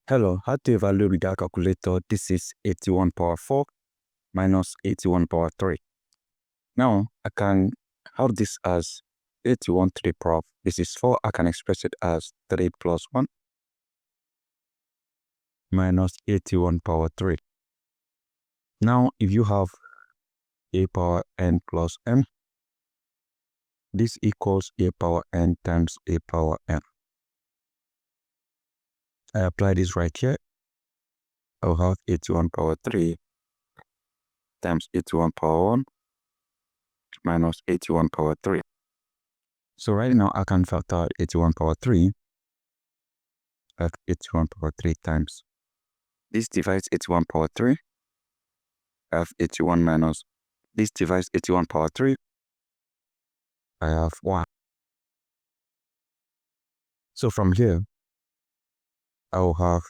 Hello, how to evaluate with our calculator? This is 81 power 4 minus 81 power 3. Now, I can have this as 81 to the power. This is 4. I can express it as 3 plus 1 minus 81 power 3. Now, if you have a power n plus m, this equals a power n times a power n. I apply this right here. I'll have 81 power 3 times 81 power 1 minus 81 power 3. So right now I can factor 81 power 3. I have 81 power 3 times. This divides 81 power 3. I have 81 minus. This divides 81 power 3. I have 1. So from here, I will have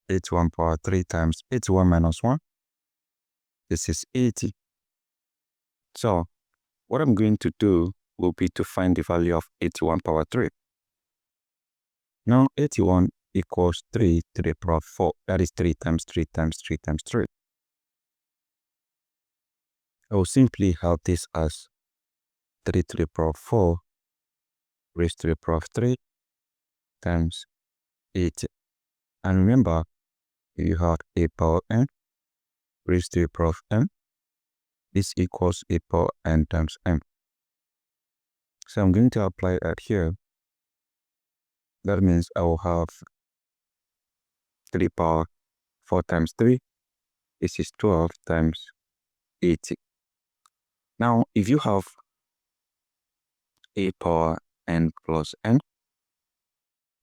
81 power 3 times 81 minus 1. This is 80. So what I'm going to do will be to find the value of 81 power 3. Now 81 equals 3 to the power 4. That is 3 times 3 times 3 times 3. I will simply have this as 3 to the power 4 raised to the power of 3 times 80. And remember, if you have a power n raised to the power of m, this equals a power n times m. So I'm going to apply that here. That means I will have 3 power 4 times 3. This is 12 times 80. Now, if you have a power n plus n,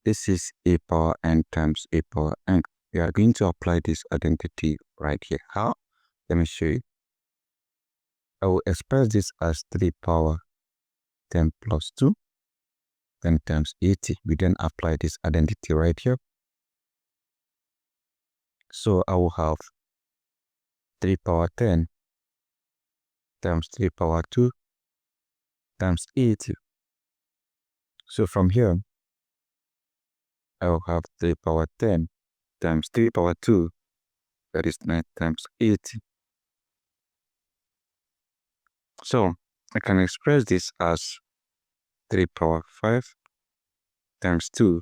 this is a power n times a power n. We are going to apply this identity right here. How? Let me show you. I will express this as 3 power 10 plus 2, 10 times 80. We then apply this identity right here. So I will have 3 power 10 times 3 power 2 times 80. So from here, I will have 3 power 10 times 3 power 2, that is 9 times 80. So I can express this as 3 power 5 times 2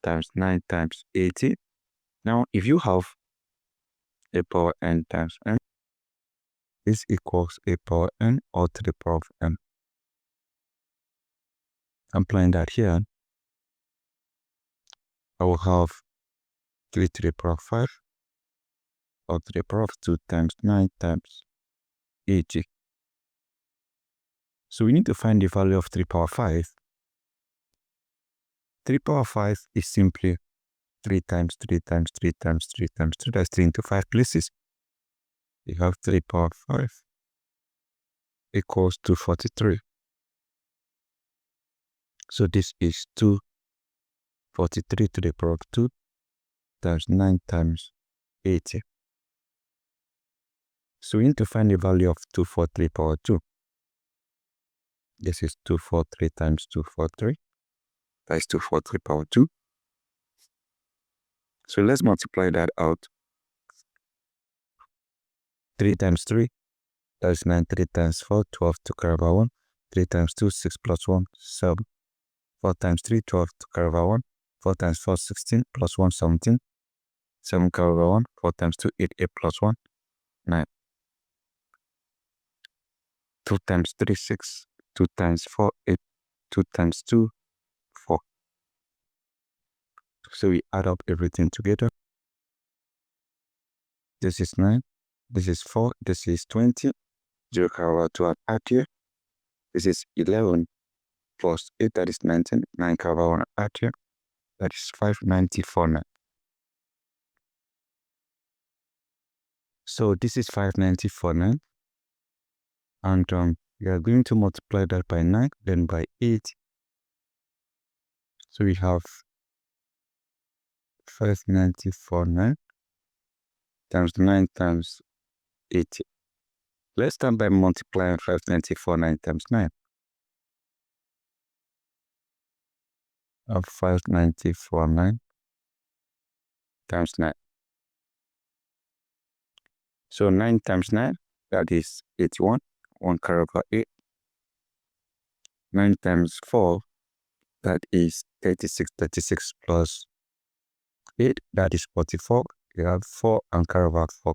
times 9 times 80. Now, if you have a power n times n, this equals a power n or to the power of n. Applying that here, I will have 3 to the power of 5 or to the power of 2 times 9 times 80. So we need to find the value of 3 power 5. 3 power 5 is simply 3 times 3 times 3 times 3 times 3. That's 3 into 5 places. You have 3 power 5 equals 243. So this is 243 to the power of 2 times 9 times 80. So we need to find the value of 243 power 2. This is 243 times 243. That is 243 power 2. So let's multiply that out. 3 times 3, that is 9. 3 times 4, 12 to carry over 1. 3 times 2, 6 plus 1, 7. 4 times 3, 12 to carry over 1. 4 times 4, 16 plus 1, 17. 7 carry over 1. 4 times 2, 8. 8 plus 1, 9. 2 times 3, 6. 2 times 4, 8. 2 times 2, 4. So we add up everything together. This is 9. This is 4. This is 20. 0 carry over 2 add here. This is 11 plus 8. That is 19. 9 carry over 1 add here. That is 59049. So this is 59049. And we are going to multiply that by 9, then by 8. So we have 59049 times 9 times 80. Let's start by multiplying 59049 times 9. Of 59049 times 9. So 9 times 9, that is 81. 1 carry over 8. 9 times 4, that is 36. 36 plus 8, that is 44. We have 4 and carry over 4.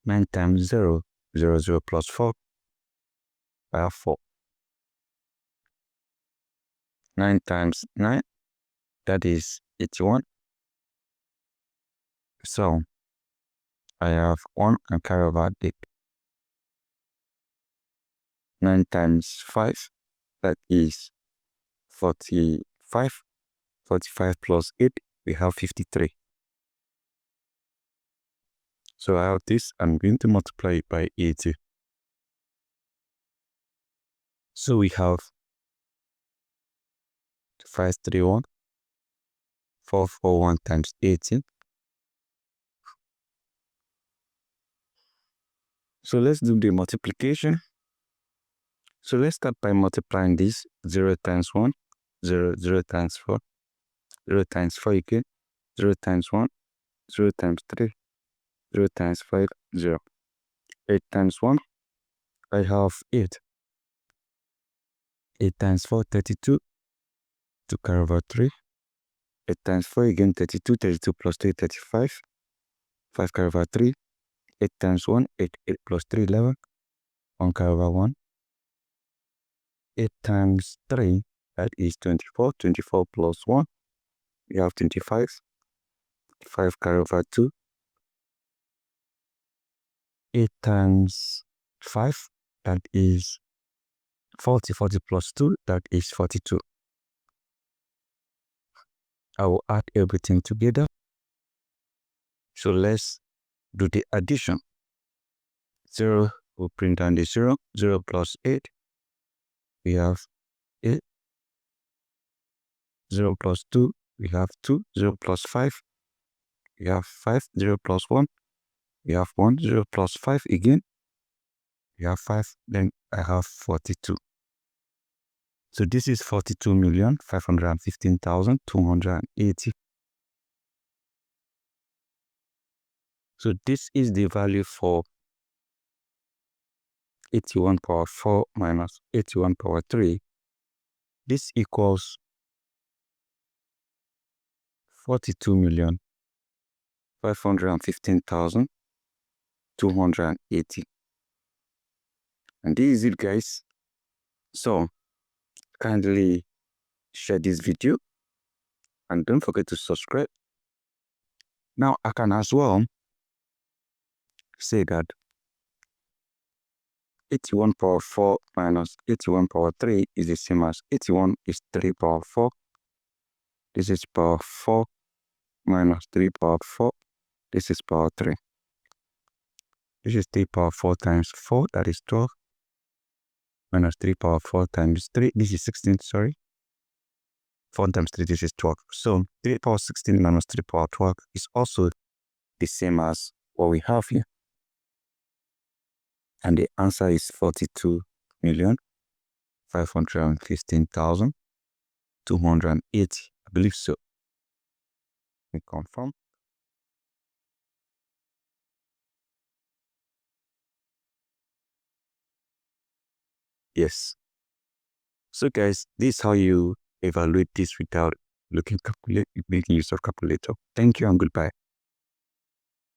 9 times 0, 0, 0 plus 4, I have 4. 9 times 9, that is 81. So I have 1 and carry over 8. 9 times 5, that is 45. 45 plus 8, we have 53. So I have this, I'm going to multiply it by 80. So we have 531, 441 times 18. So let's do the multiplication. So let's start by multiplying this. 0 times 1, 0, 0 times 4, 0 times 4 again, 0 times 1, 0 times 3, 0 times 5, 0. 8 times 1, I have 8. 8 times 4, 32, 2 carry over 3. 8 times 4 again, 32, 32 plus 3, 35. 5 carry over 3. 8 times 1, 8, 8 plus 3, 11. 1 carry over 1. 8 times 3, that is 24. 24 plus 1, we have 25. 5 carry over 2. 8 times 5, that is 40. 40 plus 2, that is 42. I will add everything together. So let's do the addition. 0, we'll bring down the 0. 0 plus 8, we have 8. 0 plus 2, we have 2. 0 plus 5, we have 5. 0 plus 1, we have 1. 0 plus 5 again, we have 5. Then I have 42. So this is 42,515,280. So this is the value for 81 power 4 minus 81 power 3. This equals 42,515,280. And this is it, guys. So kindly share this video and don't forget to subscribe. Now I can as well say that 81 power 4 minus 81 power 3 is the same as 81 is 3 power 4. This is power 4 minus 3 power 4. This is power 3. This is 3 power 4 times 4, that is 12. Minus 3 power 4 times 3, this is 16, sorry. 4 times 3, this is 12. So 3 power 16 minus 3 power 12 is also the same as what we have here. And the answer is 42,515,280. I believe so. We confirm. Yes. So guys, this is how you evaluate this without making use of calculator. Thank you and goodbye.